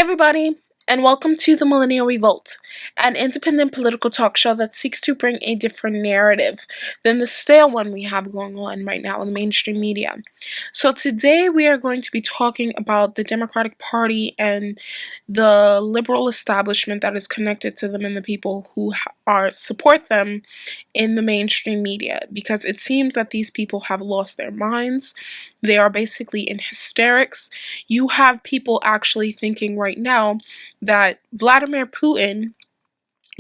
everybody, and welcome to the Millennial Revolt, an independent political talk show that seeks to bring a different narrative than the stale one we have going on right now in the mainstream media. So today we are going to be talking about the Democratic Party and the liberal establishment that is connected to them and the people who support them in the mainstream media, because it seems that these people have lost their minds. They are basically in hysterics. You have people actually thinking right now that Vladimir Putin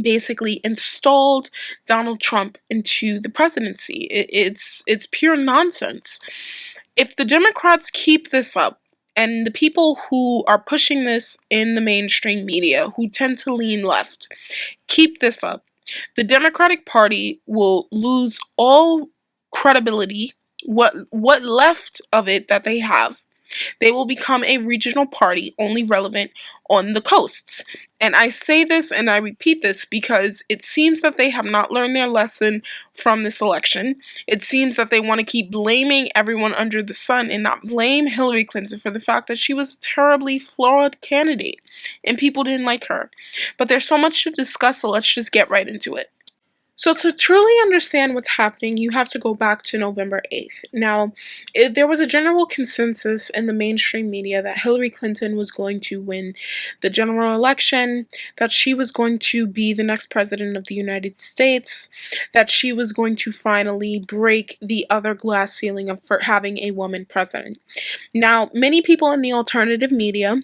basically installed Donald Trump into the presidency. It's pure nonsense. If the Democrats keep this up, and the people who are pushing this in the mainstream media, who tend to lean left, keep this up, the Democratic Party will lose all credibility, what left of it that they have. They will become a regional party only relevant on the coasts. And I say this and I repeat this because it seems that they have not learned their lesson from this election. It seems that they want to keep blaming everyone under the sun and not blame Hillary Clinton for the fact that she was a terribly flawed candidate and people didn't like her. But there's so much to discuss, so let's just get right into it. So to truly understand what's happening, you have to go back to November 8th. Now, there was a general consensus in the mainstream media that Hillary Clinton was going to win the general election, that she was going to be the next president of the United States, that she was going to finally break the other glass ceiling of for having a woman president. Now, many people in the alternative media,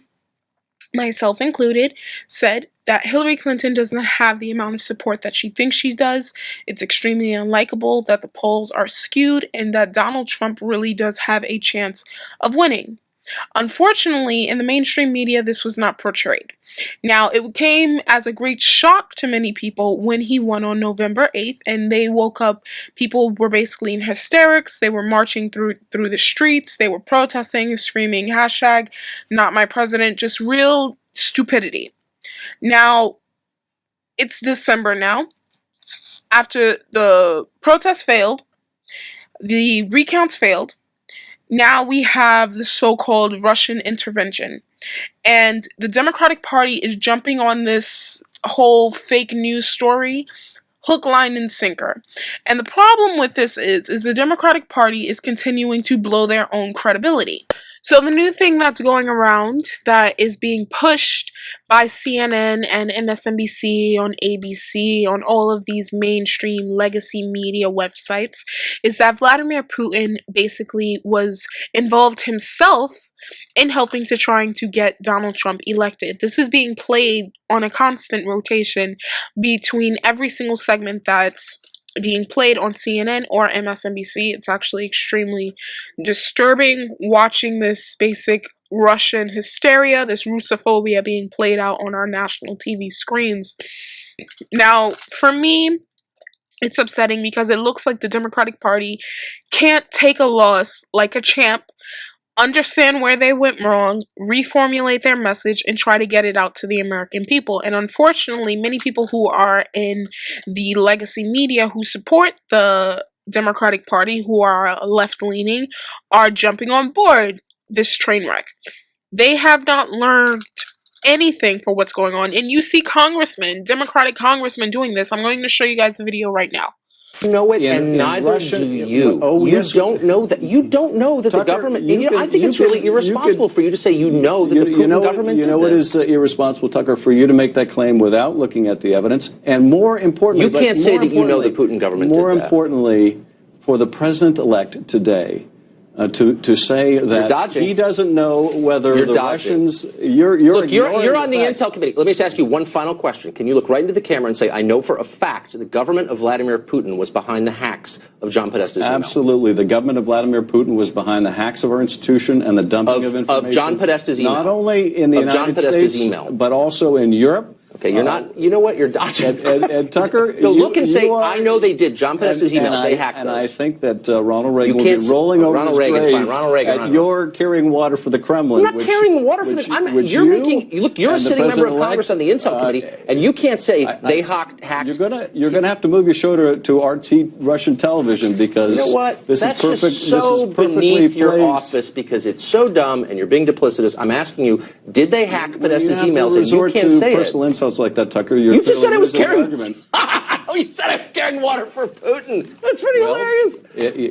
myself included, said that Hillary Clinton does not have the amount of support that she thinks she does. It's extremely unlikable, that the polls are skewed, and that Donald Trump really does have a chance of winning. Unfortunately, in the mainstream media, this was not portrayed. Now, it came as a great shock to many people when he won on November 8th, and they woke up. People were basically in hysterics. They were marching through the streets. They were protesting, screaming, hashtag, not my president, just real stupidity. Now, it's December now. After the protests failed, the recounts failed, now we have the so-called Russian intervention. And the Democratic Party is jumping on this whole fake news story, hook, line, and sinker. And the problem with this is the Democratic Party is continuing to blow their own credibility. So the new thing that's going around that is being pushed by CNN and MSNBC, on ABC, on all of these mainstream legacy media websites, is that Vladimir Putin basically was involved himself in helping to trying to get Donald Trump elected. This is being played on a constant rotation between every single segment that's being played on CNN or MSNBC. It's actually extremely disturbing watching this basic Russian hysteria, this Russophobia being played out on our national TV screens. Now, for me, it's upsetting because it looks like the Democratic Party can't take a loss like a champ, understand where they went wrong, reformulate their message, and try to get it out to the American people. And unfortunately, many people who are in the legacy media who support the Democratic Party, who are left-leaning, are jumping on board this train wreck. They have not learned anything for what's going on. And you see congressmen, Democratic congressmen doing this. I'm going to show you guys the video right now. You know it, and neither do you. Oh, you yes, don't know that. You don't know that Tucker, the government. I think it's you really irresponsible for you to say you know that the Putin government did this. You know what is irresponsible, Tucker, for you to make that claim without looking at the evidence, and more importantly, you can't say that you know the Putin government did that. More importantly, for the president-elect today, to say that he doesn't know whether the Russians. You're on the Intel Committee. Let me just ask you one final question. Can you look right into the camera and say, I know for a fact the government of Vladimir Putin was behind the hacks of John Podesta's email? Absolutely. The government of Vladimir Putin was behind the hacks of our institution and the dumping of information. Of John Podesta's email. Not only in the United States, but also in Europe. Okay, you're not. You know what? You're dodging. And Tucker, no, look and say, I know they did. John Podesta's emails, they hacked those. And I think that Ronald Reagan will be rolling over his grave at your carrying water for the Kremlin. I'm not carrying water for the. You're a sitting member of Congress on the Intel Committee, and you can't say they hacked. You're gonna have to move your show to RT Russian television because you know what? This That's is perfect. Just so this is beneath your office because it's so dumb and you're being duplicitous. I'm asking you, did they hack Podesta's emails? And you can't say it. Personal insults like that, Tucker. You just said I was carrying. Oh, you said I was carrying water for Putin. That's pretty hilarious.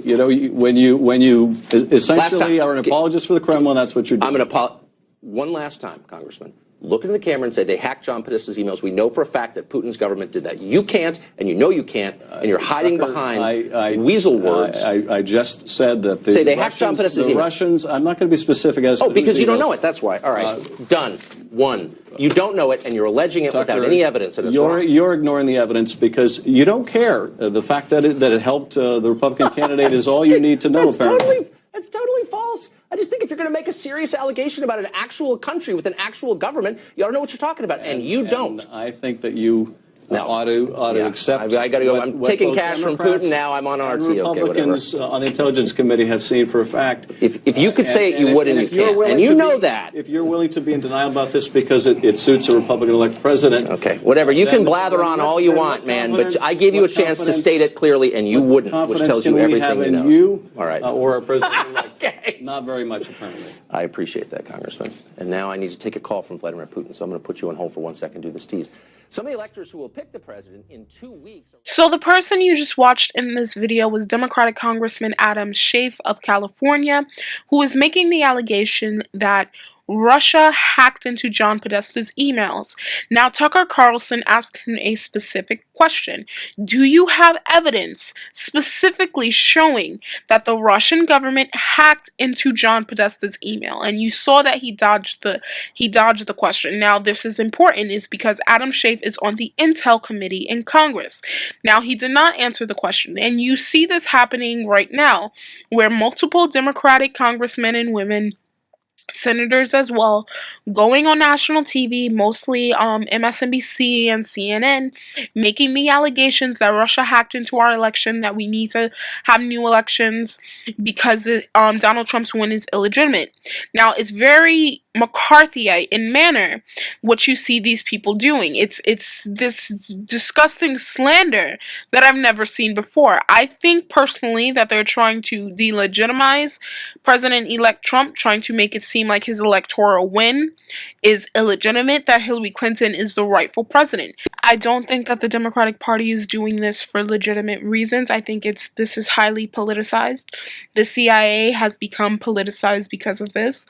You know, when you essentially are an apologist for the Kremlin, that's what you're doing. I'm going to apologize one last time, Congressman. Look into the camera and say they hacked John Podesta's emails. We know for a fact that Putin's government did that. You can't, and you know you can't, and you're hiding Tucker, behind weasel words. I just said that the say they hacked John Podesta's emails. Russians. I'm not going to be specific as. Oh, because you don't know it. That's why. All right, done. One. You don't know it, and you're alleging it Tucker, without any evidence, and it's wrong. You're ignoring the evidence because you don't care. The fact that it helped the Republican candidate is all you need to know. Apparently. That's totally false. I just think if you're going to make a serious allegation about an actual country with an actual government, you ought to know what you're talking about, and you don't. And I think that you ought to accept. I got to go. I'm taking cash from Putin now. I'm on RT. Republicans on the Intelligence Committee have seen for a fact. If you could say it, you would, and you can't, and you know that. If you're willing to be in denial about this because it suits a Republican-elect president. Okay, whatever. You can blather on all you want, man, but I gave you a chance to state it clearly, and you wouldn't, which tells you everything you know. All right. Or a president-elect. Okay. Not very much, apparently. I appreciate that, Congressman. And now I need to take a call from Vladimir Putin, so I'm going to put you on hold for 1 second, do this tease. Some of the electors who will pick the president in 2 weeks. So the person you just watched in this video was Democratic Congressman Adam Schiff of California, who is making the allegation that Russia hacked into John Podesta's emails. Now, Tucker Carlson asked him a specific question. Do you have evidence specifically showing that the Russian government hacked into John Podesta's email? And you saw that he dodged the question. Now, this is important is because Adam Schiff is on the Intel Committee in Congress. Now, he did not answer the question. And you see this happening right now, where multiple Democratic congressmen and women, senators as well, going on national TV, mostly MSNBC and CNN, making the allegations that Russia hacked into our election, that we need to have new elections because Donald Trump's win is illegitimate. Now, it's very McCarthyite in manner what you see these people doing. It's this disgusting slander that I've never seen before. I think personally that they're trying to delegitimize President-elect Trump, trying to make it seem like his electoral win is illegitimate, that Hillary Clinton is the rightful president. I don't think that the Democratic Party is doing this for legitimate reasons. I think this is highly politicized. The CIA has become politicized because of this,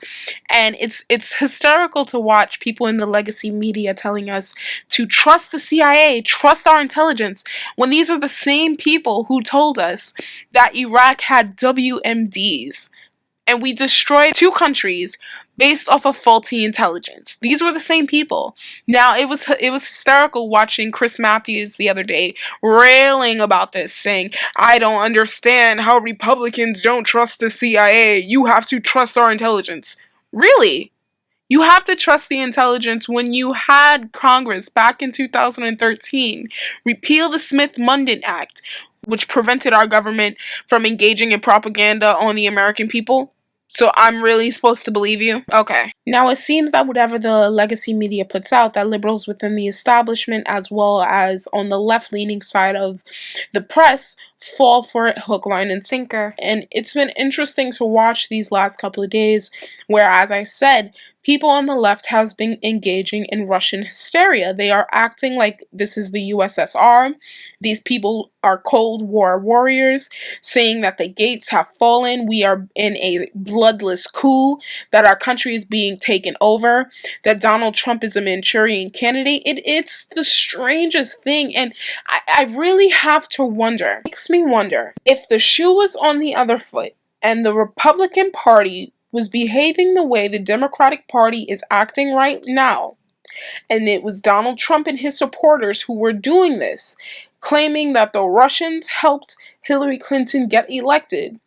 and it's hysterical to watch people in the legacy media telling us to trust the CIA, trust our intelligence, when these are the same people who told us that Iraq had WMDs and we destroyed 2 countries based off of faulty intelligence. These were the same people. Now, it was hysterical watching Chris Matthews the other day railing about this, saying, I don't understand how Republicans don't trust the CIA. You have to trust our intelligence. Really? You have to trust the intelligence when you had Congress back in 2013 repeal the Smith-Mundt Act, which prevented our government from engaging in propaganda on the American people? So I'm really supposed to believe you? Okay. Now it seems that whatever the legacy media puts out, that liberals within the establishment as well as on the left-leaning side of the press fall for it hook, line, and sinker. And it's been interesting to watch these last couple of days where, as I said, people on the left has been engaging in Russian hysteria. They are acting like this is the USSR. These people are Cold War warriors, saying that the gates have fallen, we are in a bloodless coup, that our country is being taken over, that Donald Trump is a Manchurian candidate. It's the strangest thing, and I really have to wonder, it makes me wonder, if the shoe was on the other foot and the Republican Party was behaving the way the Democratic Party is acting right now, and it was Donald Trump and his supporters who were doing this, claiming that the Russians helped Hillary Clinton get elected,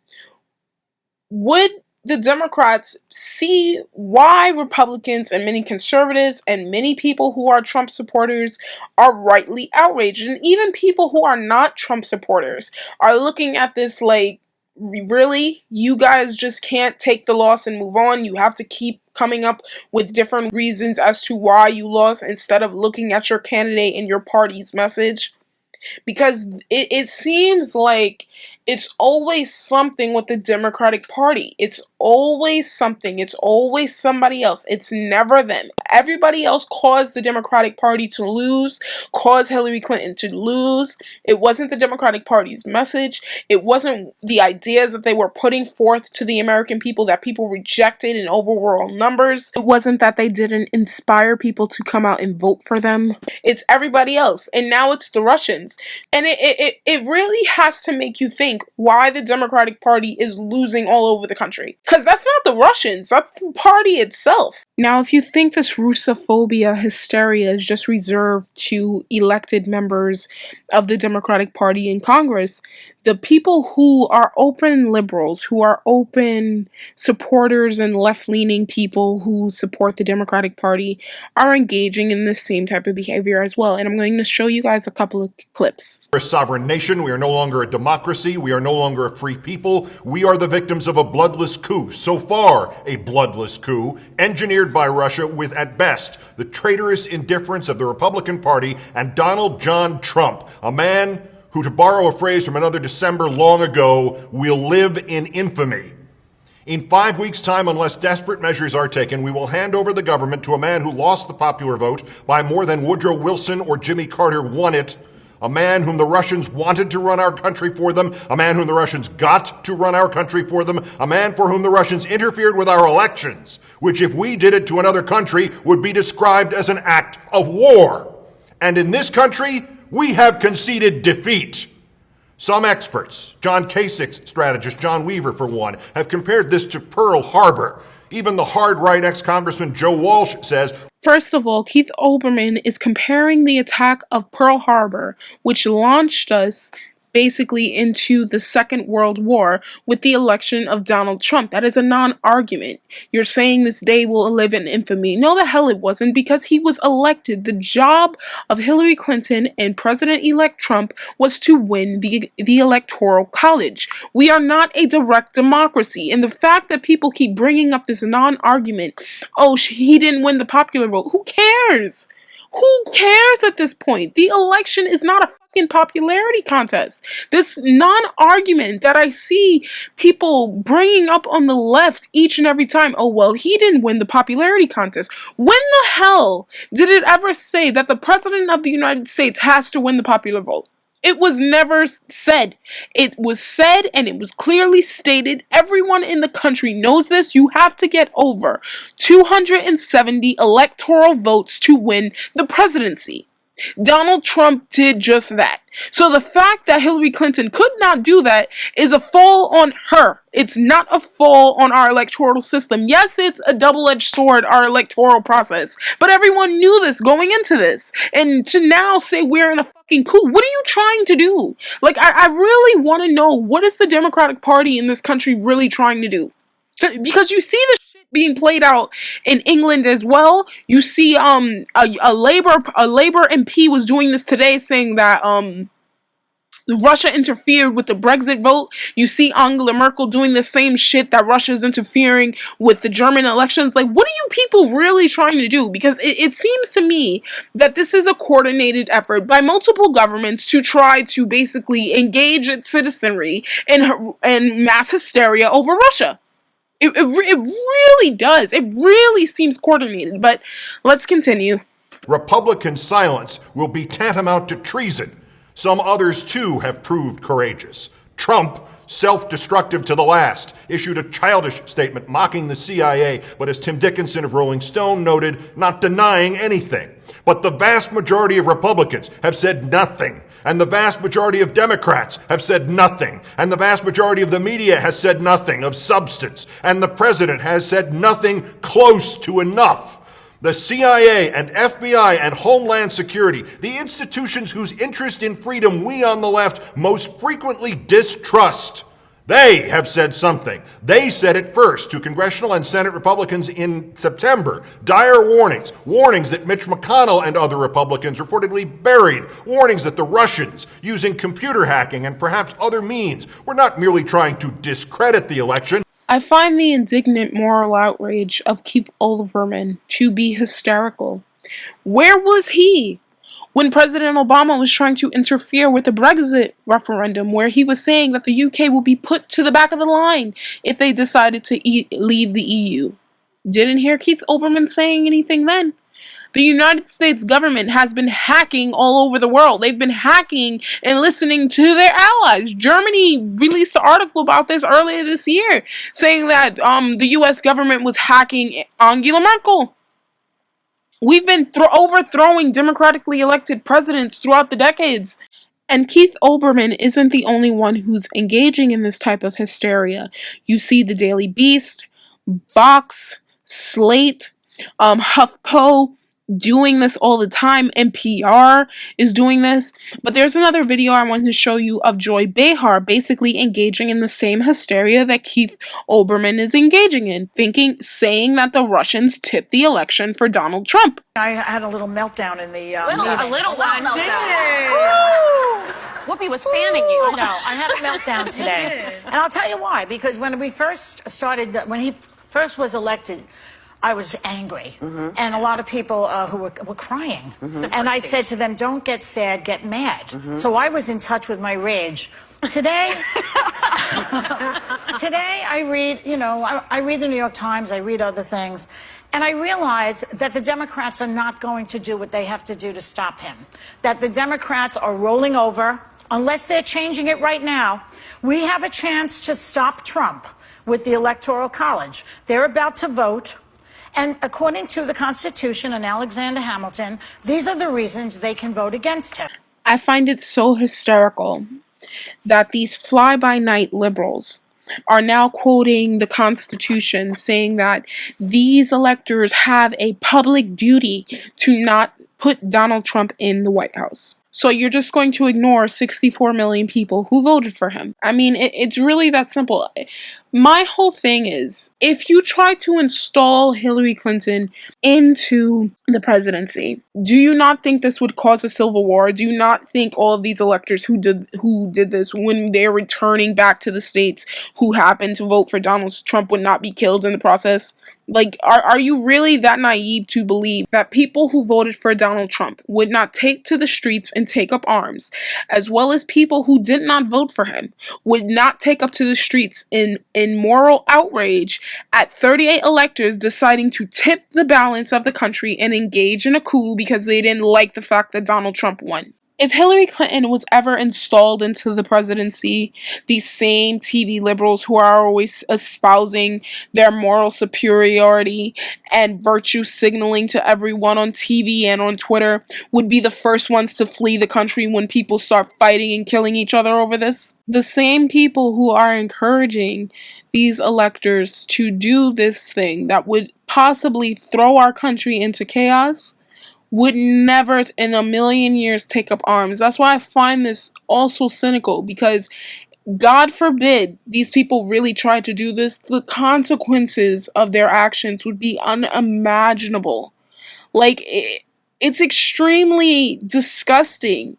would the Democrats see why Republicans and many conservatives and many people who are Trump supporters are rightly outraged. And even people who are not Trump supporters are looking at this like, really? You guys just can't take the loss and move on? You have to keep coming up with different reasons as to why you lost instead of looking at your candidate and your party's message? Because it seems like it's always something with the Democratic Party. It's always something. It's always somebody else. It's never them. Everybody else caused the Democratic Party to lose, caused Hillary Clinton to lose. It wasn't the Democratic Party's message. It wasn't the ideas that they were putting forth to the American people that people rejected in overwhelming numbers. It wasn't that they didn't inspire people to come out and vote for them. It's everybody else. And now it's the Russians. And it really has to make you think why the Democratic Party is losing all over the country. Because that's not the Russians, that's the party itself. Now, if you think this Russophobia hysteria is just reserved to elected members of the Democratic Party in Congress, the people who are open liberals, who are open supporters and left-leaning people who support the Democratic Party are engaging in the same type of behavior as well. And I'm going to show you guys a couple of clips. We're a sovereign nation. We are no longer a democracy. We are no longer a free people. We are the victims of a bloodless coup. So far, a bloodless coup engineered by Russia with, at best, the traitorous indifference of the Republican Party and Donald John Trump, a man who, to borrow a phrase from another December long ago, will live in infamy. In 5 weeks' time, unless desperate measures are taken, we will hand over the government to a man who lost the popular vote by more than Woodrow Wilson or Jimmy Carter won it, a man whom the Russians wanted to run our country for them, a man whom the Russians got to run our country for them, a man for whom the Russians interfered with our elections, which if we did it to another country would be described as an act of war. And in this country, we have conceded defeat. Some experts, John Kasich's strategist, John Weaver for one, have compared this to Pearl Harbor. Even the hard-right ex-Congressman Joe Walsh says, first of all, Keith Olbermann is comparing the attack of Pearl Harbor, which launched us basically into the Second World War, with the election of Donald Trump. That is a non-argument. You're saying this day will live in infamy. No, the hell it wasn't, because he was elected. The job of Hillary Clinton and President-elect Trump was to win the Electoral College. We are not a direct democracy. And the fact that people keep bringing up this non-argument, oh, he didn't win the popular vote. Who cares? Who cares at this point? The election is not a fucking popularity contest. This non-argument that I see people bringing up on the left each and every time, oh, well, he didn't win the popularity contest. When the hell did it ever say that the President of the United States has to win the popular vote? It was never said. It was said and it was clearly stated. Everyone in the country knows this. You have to get over 270 electoral votes to win the presidency. Donald Trump did just that. So the fact that Hillary Clinton could not do that is a fall on her. It's not a fall on our electoral system. Yes, it's a double-edged sword, our electoral process. But everyone knew this going into this. And to now say we're in a fucking coup, what are you trying to do? Like, I really want to know, what is the Democratic Party in this country really trying to do? Because you see this shit being played out in England as well. You see a Labour MP was doing this today, saying that Russia interfered with the Brexit vote. You see Angela Merkel doing the same shit, that Russia's interfering with the German elections. Like, what are you people really trying to do? Because it seems to me that this is a coordinated effort by multiple governments to try to basically engage its citizenry in mass hysteria over Russia. It really does. It really seems coordinated, but let's continue. Republican silence will be tantamount to treason. Some others, too, have proved courageous. Trump, self-destructive to the last, issued a childish statement mocking the CIA, but as Tim Dickinson of Rolling Stone noted, not denying anything. But the vast majority of Republicans have said nothing. And the vast majority of Democrats have said nothing. And the vast majority of the media has said nothing of substance. And the president has said nothing close to enough. The CIA and FBI and Homeland Security, the institutions whose interest in freedom we on the left most frequently distrust, They have said something. They said it first to congressional and Senate Republicans in September. Dire warnings. Warnings that Mitch McConnell and other Republicans reportedly buried. Warnings that the Russians, using computer hacking and perhaps other means, were not merely trying to discredit the election. I find the indignant moral outrage of Keith Olbermann to be hysterical. Where was he when President Obama was trying to interfere with the Brexit referendum, where he was saying that the UK will be put to the back of the line if they decided to leave the EU? Didn't hear Keith Olbermann saying anything then. The United States government has been hacking all over the world. They've been hacking and listening to their allies. Germany released an article about this earlier this year, saying that the US government was hacking Angela Merkel. We've been overthrowing democratically elected presidents throughout the decades. And Keith Olbermann isn't the only one who's engaging in this type of hysteria. You see the Daily Beast, Vox, Slate, HuffPo doing this all the time. NPR is doing this. But there's another video I wanted to show you of Joy Behar basically engaging in the same hysteria that Keith Olbermann is engaging in, saying that the Russians tipped the election for Donald Trump. I had a little meltdown in the a little one. Whoopi was fanning you. No, I had a meltdown today. And I'll tell you why. Because when we first started, when he first was elected, I was angry, and a lot of people who were crying. And I said to them, don't get sad, get mad. So I was in touch with my rage. Today, I read, I read the New York Times, I read other things, and I realize that the Democrats are not going to do what they have to do to stop him. That the Democrats are rolling over, unless they're changing it right now. We have a chance to stop Trump with the Electoral College. They're about to vote. And according to the Constitution and Alexander Hamilton, these are the reasons they can vote against him. I find it so hysterical that these fly-by-night liberals are now quoting the Constitution, saying that these electors have a public duty to not put Donald Trump in the White House. So you're just going to ignore 64 million people who voted for him. I mean, it's really that simple. My whole thing is, if you try to install Hillary Clinton into the presidency, do you not think this would cause a civil war? Do you not think all of these electors who did this when they're returning back to the states who happened to vote for Donald Trump would not be killed in the process? Like, are you really that naive to believe that people who voted for Donald Trump would not take to the streets and take up arms, as well as people who did not vote for him would not take up to the streets in moral outrage at 38 electors deciding to tip the balance of the country and engage in a coup because they didn't like the fact that Donald Trump won? If Hillary Clinton was ever installed into the presidency, these same TV liberals who are always espousing their moral superiority and virtue signaling to everyone on TV and on Twitter would be the first ones to flee the country when people start fighting and killing each other over this. The same people who are encouraging these electors to do this thing that would possibly throw our country into chaos would never in a million years take up arms. That's why I find this also cynical, because God forbid these people really tried to do this, the consequences of their actions would be unimaginable. Like, it's extremely disgusting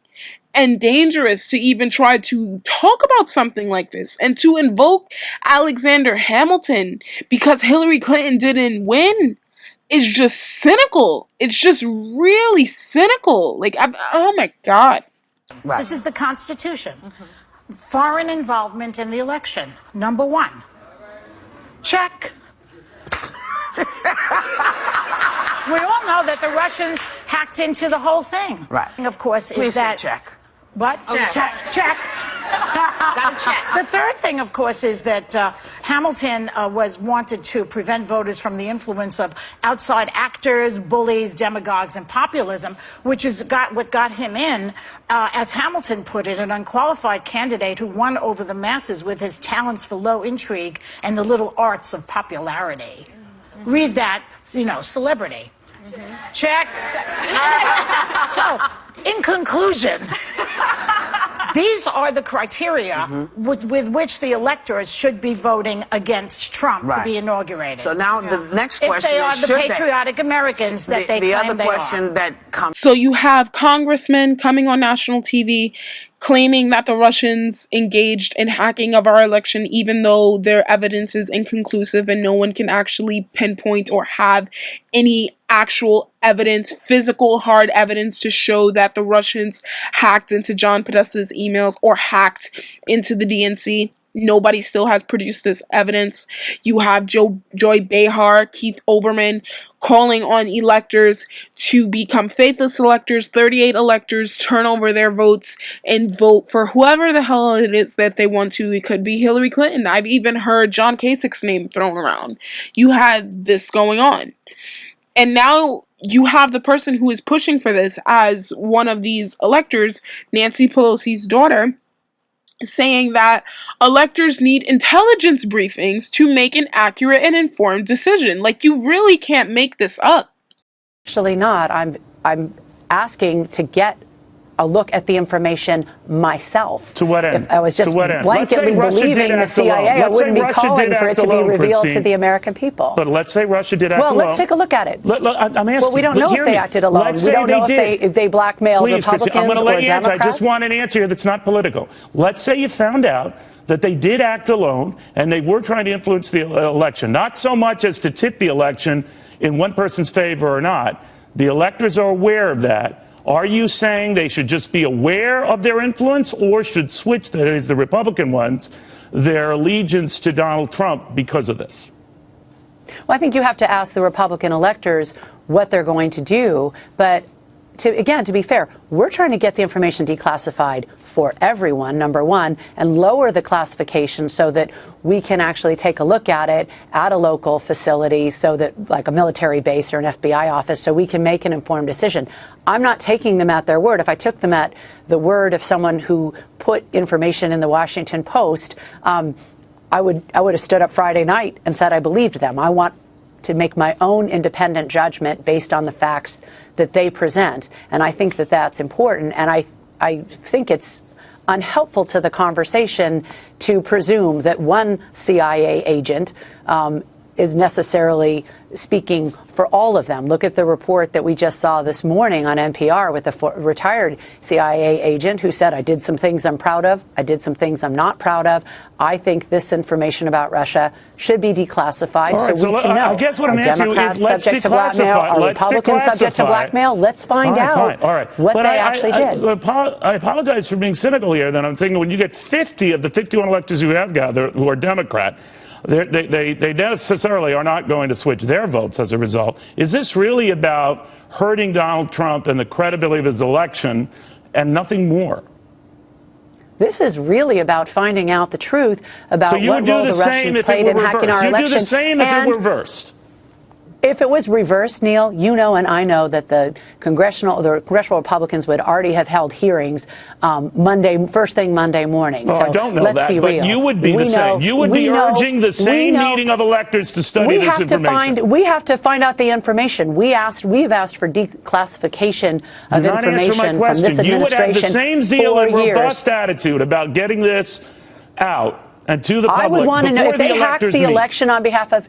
and dangerous to even try to talk about something like this and to invoke Alexander Hamilton because Hillary Clinton didn't win. Is just cynical. It's just really cynical. Like, oh my God. Right. This is the Constitution. Foreign involvement in the election. Number one. Check. We all know that the Russians hacked into the whole thing. Right. Of course, is that check. What? Check. Check. Gotta check. The third thing, of course, is that Hamilton was wanted to prevent voters from the influence of outside actors, bullies, demagogues, and populism, which is what got him in, as Hamilton put it, an unqualified candidate who won over the masses with his talents for low intrigue and the little arts of popularity. Read that, celebrity. Check. So, in conclusion, These are the criteria with which the electors should be voting against Trump to be inaugurated. So now the next question if they are is, the patriotic Americans that they claim they are. The other question that comes. So you have congressmen coming on national TV claiming that the Russians engaged in hacking of our election, even though their evidence is inconclusive and no one can actually pinpoint or have any actual evidence, physical hard evidence to show that the Russians hacked into John Podesta's emails or hacked into the DNC. Nobody still has produced this evidence. You have Joy Behar, Keith Olbermann calling on electors to become faithless electors, 38 electors, turn over their votes and vote for whoever the hell it is that they want to. It could be Hillary Clinton. I've even heard John Kasich's name thrown around. You had this going on. And now you have the person who is pushing for this as one of these electors, Nancy Pelosi's daughter, saying that electors need intelligence briefings to make an accurate and informed decision. Like, you really can't make this up. Actually not. I'm asking to get a look at the information myself. To what end? If I was just blanketly believing the CIA, I wouldn't be calling for it to be revealed to the American people. But let's say Russia did act alone. Well, let's take a look at it. I'm asking. Well, we don't know if they acted alone. We don't know if they blackmailed Republicans I'm going to let you answer. Democrats. I just want an answer here that's not political. Let's say you found out that they did act alone and they were trying to influence the election, not so much as to tip the election in one person's favor or not. The electors are aware of that. Are you saying they should just be aware of their influence, or should switch, that is, the Republican ones, their allegiance to Donald Trump because of this? Well, I think you have to ask the Republican electors what they're going to do. But, to be fair, we're trying to get the information declassified for everyone, number one, and lower the classification so that we can actually take a look at it at a local facility, so that, like a military base or an FBI office, so we can make an informed decision. I'm not taking them at their word. If I took them at the word of someone who put information in the Washington Post, I would have stood up Friday night and said I believed them. I want to make my own independent judgment based on the facts that they present, and I think that that's important. And I think it's unhelpful to the conversation to presume that one CIA agent is necessarily speaking for all of them. Look at the report that we just saw this morning on NPR with a retired CIA agent who said, I did some things I'm proud of, I did some things I'm not proud of. I think this information about Russia should be declassified, right, so we can know. I guess what I'm asking you is, let's subject to blackmail, are Republicans subject to blackmail? Let's find out what they actually did. I apologize for being cynical here. Then I'm thinking, when you get 50 of the 51 electors who have gathered who are Democrat, they necessarily are not going to switch their votes as a result. Is this really about hurting Donald Trump and the credibility of his election and nothing more? This is really about finding out the truth about what role the Russians played in hacking our election. You do the same if it were reversed. If it was reversed, Neil, you know and I know that the congressional Republicans would already have held hearings first thing Monday morning. Oh, so I don't know let's that, be but real. you would be the same. You would be urging the same meeting of electors to study this information. We have to find out the information. We've asked for declassification of information from this administration. You would have the same zeal and years. robust attitude about getting this out and to the public. I would want to know if they hacked the election on behalf of.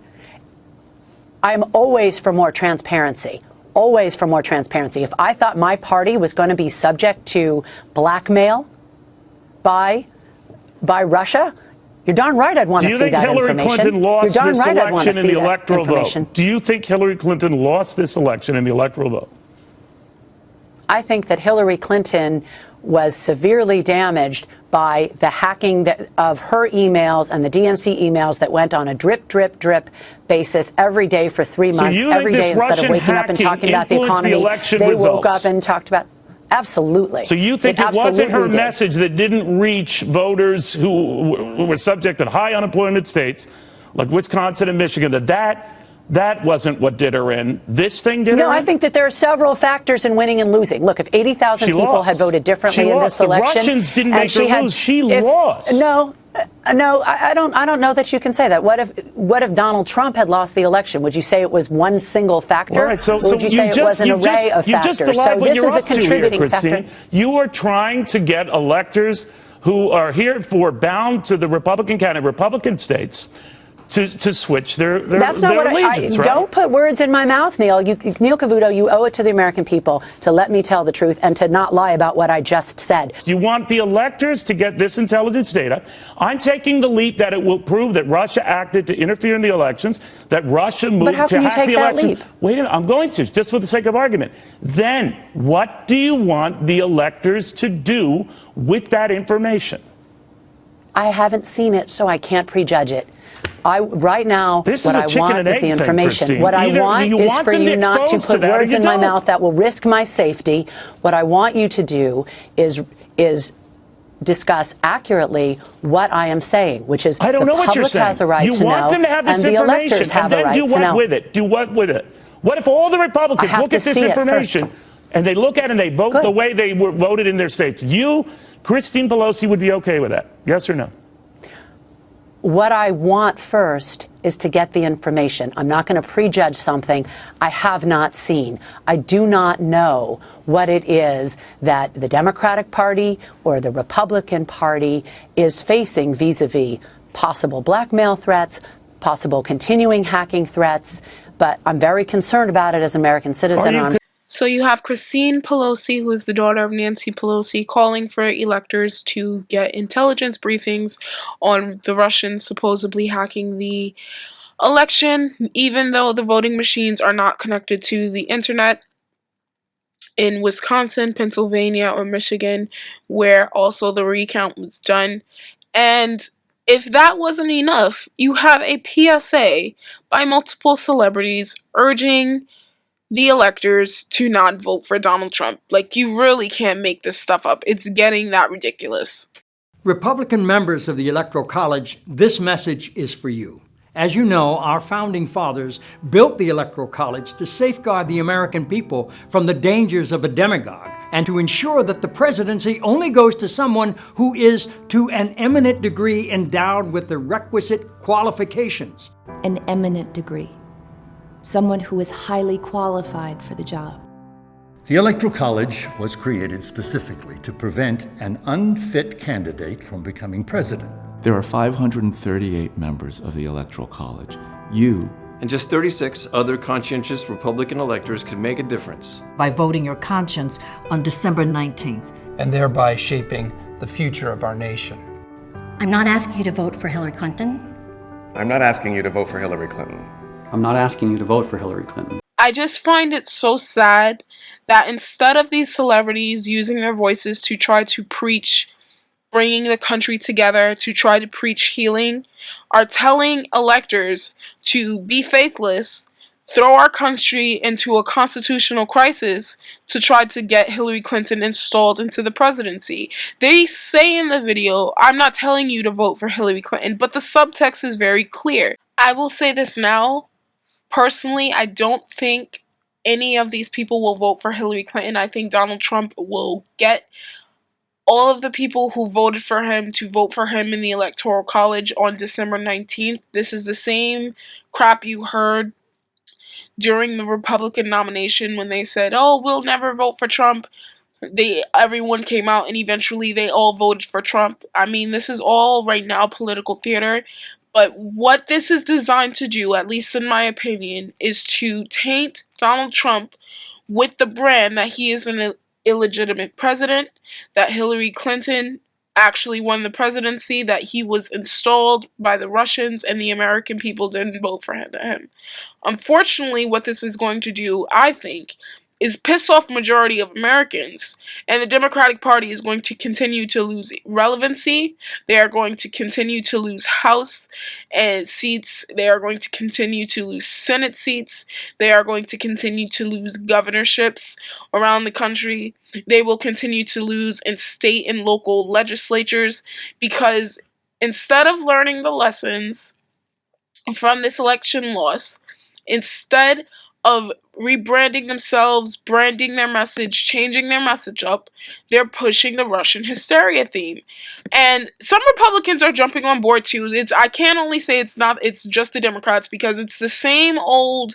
I'm always for more transparency. Always for more transparency. If I thought my party was going to be subject to blackmail by Russia, you're darn right I'd want to see that information. Do you think Hillary Clinton lost this election in the electoral vote? Do you think Hillary Clinton lost this election in the electoral vote? I think that Hillary Clinton was severely damaged by the hacking of her emails and the DNC emails that went on a drip, drip, drip basis every day for 3 months. So every day, instead of waking up and talking about the economy, they woke up and talked about. Absolutely. So you think it wasn't her message that didn't reach voters who were subject to high unemployment states like Wisconsin and Michigan, that wasn't what did her in? This thing did her in? No, I think that there are several factors in winning and losing. Look, if 80,000 people had voted differently in this election. The Russians didn't make her lose. She lost. No, No, I don't know that you can say that. What if Donald Trump had lost the election? Would you say it was one single factor? Right, so or would you say it was an array of factors? You just lied so what this you're is up a contributing to here, Christine. factor. You are trying to get electors who are herefore bound to the Republican candidate, Republican states, to switch their That's not what allegiance, right? Don't put words in my mouth, Neil. Neil Cavuto, you owe it to the American people to let me tell the truth and to not lie about what I just said. You want the electors to get this intelligence data. I'm taking the leap that it will prove that Russia acted to interfere in the elections, that Russia moved to hack the election. Wait a minute, I'm going to, just for the sake of argument. Then, what do you want the electors to do with that information? I haven't seen it, so I can't prejudge it. Right now, what I want is the information. What I want is for you not to put words in my mouth that will risk my safety. What I want you to do is discuss accurately what I am saying, which is I don't know what you're the public has a right you to want know, them to have this and the electors have a right to know. Do what with it? Do what with it? What if all the Republicans look at this information and they look at it and they vote the way they were voted in their states? You, Christine Pelosi, would be okay with that? Yes or no? What I want first is to get the information. I'm not going to prejudge something I have not seen. I do not know what it is that the Democratic Party or the Republican Party is facing vis-a-vis possible blackmail threats, possible continuing hacking threats, but I'm very concerned about it as an American citizen. So you have Christine Pelosi, who is the daughter of Nancy Pelosi, calling for electors to get intelligence briefings on the Russians supposedly hacking the election, even though the voting machines are not connected to the internet in Wisconsin, Pennsylvania, or Michigan, where also the recount was done. And if that wasn't enough, you have a PSA by multiple celebrities urging the electors to not vote for Donald Trump. Like, you really can't make this stuff up. It's getting that ridiculous. Republican members of the Electoral College, this message is for you. As you know, our founding fathers built the Electoral College to safeguard the American people from the dangers of a demagogue and to ensure that the presidency only goes to someone who is to an eminent degree endowed with the requisite qualifications. An eminent degree. Someone who is highly qualified for the job. The Electoral College was created specifically to prevent an unfit candidate from becoming president. There are 538 members of the Electoral College. You and just 36 other conscientious Republican electors can make a difference. By voting your conscience on December 19th. And thereby shaping the future of our nation. I'm not asking you to vote for Hillary Clinton. I'm not asking you to vote for Hillary Clinton. I'm not asking you to vote for Hillary Clinton. I just find it so sad that instead of these celebrities using their voices to try to preach bringing the country together, to try to preach healing, are telling electors to be faithless, throw our country into a constitutional crisis to try to get Hillary Clinton installed into the presidency. They say in the video, I'm not telling you to vote for Hillary Clinton, but the subtext is very clear. I will say this now. Personally, I don't think any of these people will vote for Hillary Clinton. I think Donald Trump will get all of the people who voted for him to vote for him in the Electoral College on December 19th. This is the same crap you heard during the Republican nomination when they said, oh, we'll never vote for Trump. Everyone came out and eventually they all voted for Trump. I mean, this is all right now political theater. But what this is designed to do, at least in my opinion, is to taint Donald Trump with the brand that he is an illegitimate president, that Hillary Clinton actually won the presidency, that he was installed by the Russians and the American people didn't vote for him. Unfortunately, what this is going to do, I think, is piss off majority of Americans, and the Democratic Party is going to continue to lose relevancy. They are going to continue to lose House and seats. They are going to continue to lose Senate seats. They are going to continue to lose governorships around the country. They will continue to lose in state and local legislatures because instead of learning the lessons from this election loss, instead of rebranding themselves, branding their message, changing their message up. They're pushing the Russian hysteria theme. And some Republicans are jumping on board too. I can't only say it's just the Democrats, because it's the same old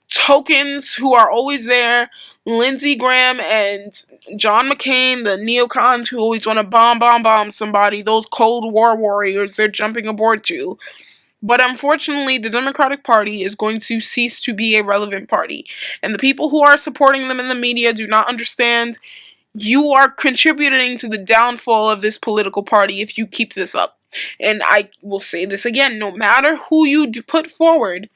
tokens who are always there. Lindsey Graham and John McCain, the neocons who always want to bomb somebody, those Cold War warriors, they're jumping aboard too. But unfortunately, the Democratic Party is going to cease to be a relevant party. And the people who are supporting them in the media do not understand. You are contributing to the downfall of this political party if you keep this up. And I will say this again, no matter who you put forward,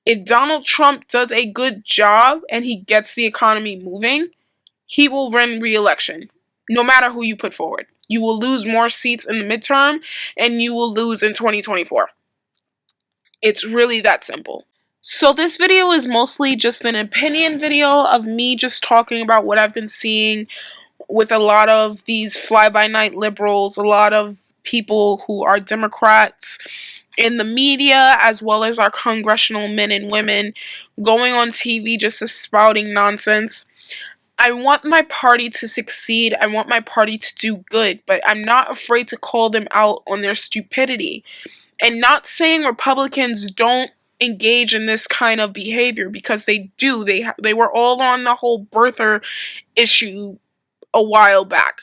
if Donald Trump does a good job and he gets the economy moving, he will win re-election, no matter who you put forward. You will lose more seats in the midterm, and you will lose in 2024. It's really that simple. So this video is mostly just an opinion video of me just talking about what I've been seeing with a lot of these fly-by-night liberals, a lot of people who are Democrats in the media, as well as our congressional men and women going on TV just spouting nonsense. I want my party to succeed. I want my party to do good, but I'm not afraid to call them out on their stupidity. And not saying Republicans don't engage in this kind of behavior, because they do. They were all on the whole birther issue a while back.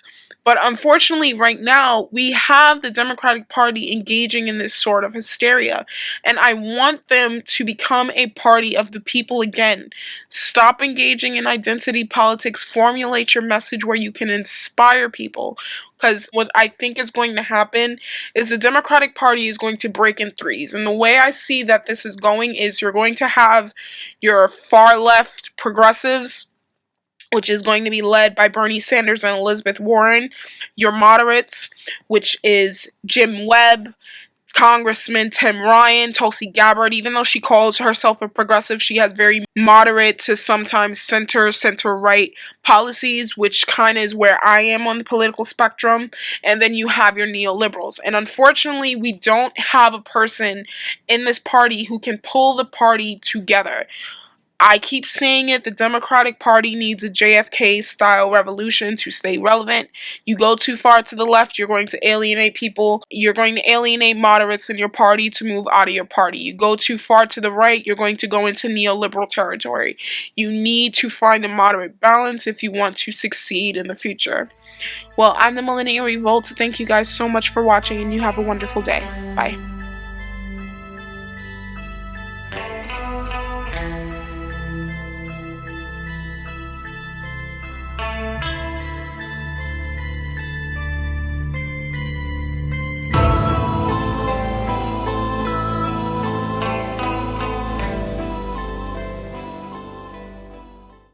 But unfortunately, right now, we have the Democratic Party engaging in this sort of hysteria. And I want them to become a party of the people again. Stop engaging in identity politics. Formulate your message where you can inspire people. Because what I think is going to happen is the Democratic Party is going to break in threes. And the way I see that this is going is you're going to have your far left progressives, which is going to be led by Bernie Sanders and Elizabeth Warren. Your moderates, which is Jim Webb, Congressman Tim Ryan, Tulsi Gabbard. Even though she calls herself a progressive, she has very moderate to sometimes center-right policies, which kind of is where I am on the political spectrum. And then you have your neoliberals. And unfortunately, we don't have a person in this party who can pull the party together. I keep saying it, the Democratic Party needs a JFK-style revolution to stay relevant. You go too far to the left, you're going to alienate people. You're going to alienate moderates in your party to move out of your party. You go too far to the right, you're going to go into neoliberal territory. You need to find a moderate balance if you want to succeed in the future. Well, I'm the Millennial Revolt. Thank you guys so much for watching, and you have a wonderful day. Bye.